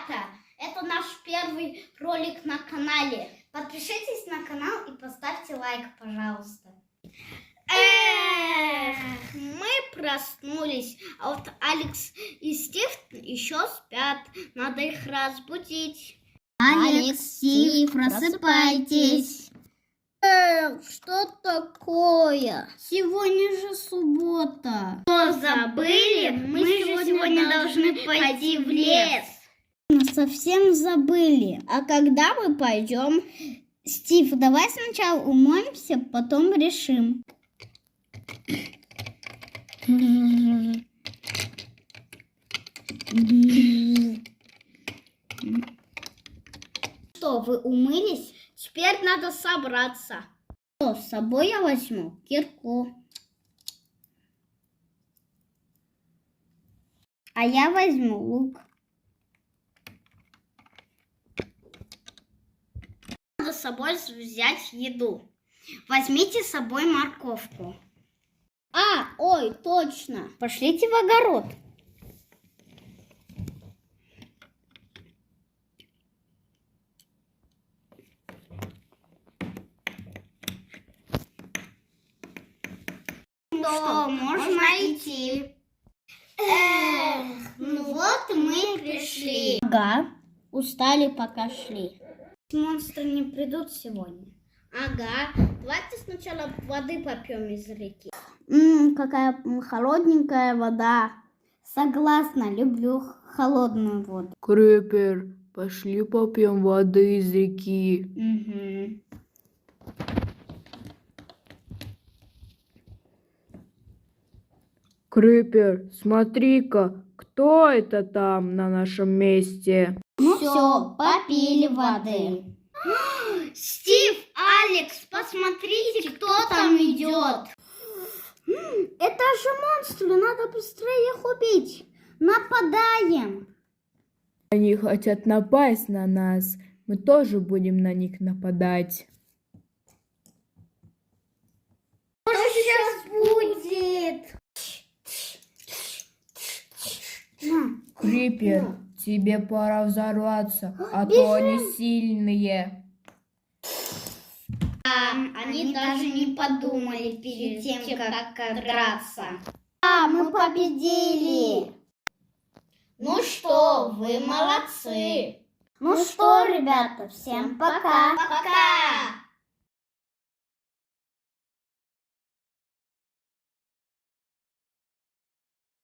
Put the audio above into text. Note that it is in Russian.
ребята, это наш первый ролик на канале. Подпишитесь на канал и поставьте лайк, пожалуйста. Мы проснулись, а вот Алекс и Стив еще спят. Надо их разбудить. Алекс, Стив, просыпайтесь. Что такое? Сегодня же суббота. Что, забыли? Мы сегодня должны пойти в лес. Мы совсем забыли. А когда мы пойдем? Стив, давай сначала умоемся, потом решим. Что, вы умылись? Теперь надо собраться. Что, с собой я возьму кирку. А я возьму лук. Надо с собой взять еду. Возьмите с собой морковку. Ой, точно. Пошлите в огород. Что, можно идти. Ну вот мы пришли. Ага, устали, пока шли. Монстры не придут сегодня. Ага, давайте сначала воды попьем из реки. Какая холодненькая вода. Согласна, люблю холодную воду. Крипер, пошли попьем воды из реки. Угу. Крипер, смотри-ка, кто это там на нашем месте? Ну все, попили воды. Стив, Алекс, посмотрите, кто там идет. Это же монстры, надо быстрее их убить. Нападаем. Они хотят напасть на нас. Мы тоже будем на них нападать. Что сейчас будет? Крипер, тебе пора взорваться, а то они сильные. Они даже не подумали перед тем, как драться. Мы победили. Ну что, вы молодцы. Ну что, ребята, всем пока. Пока.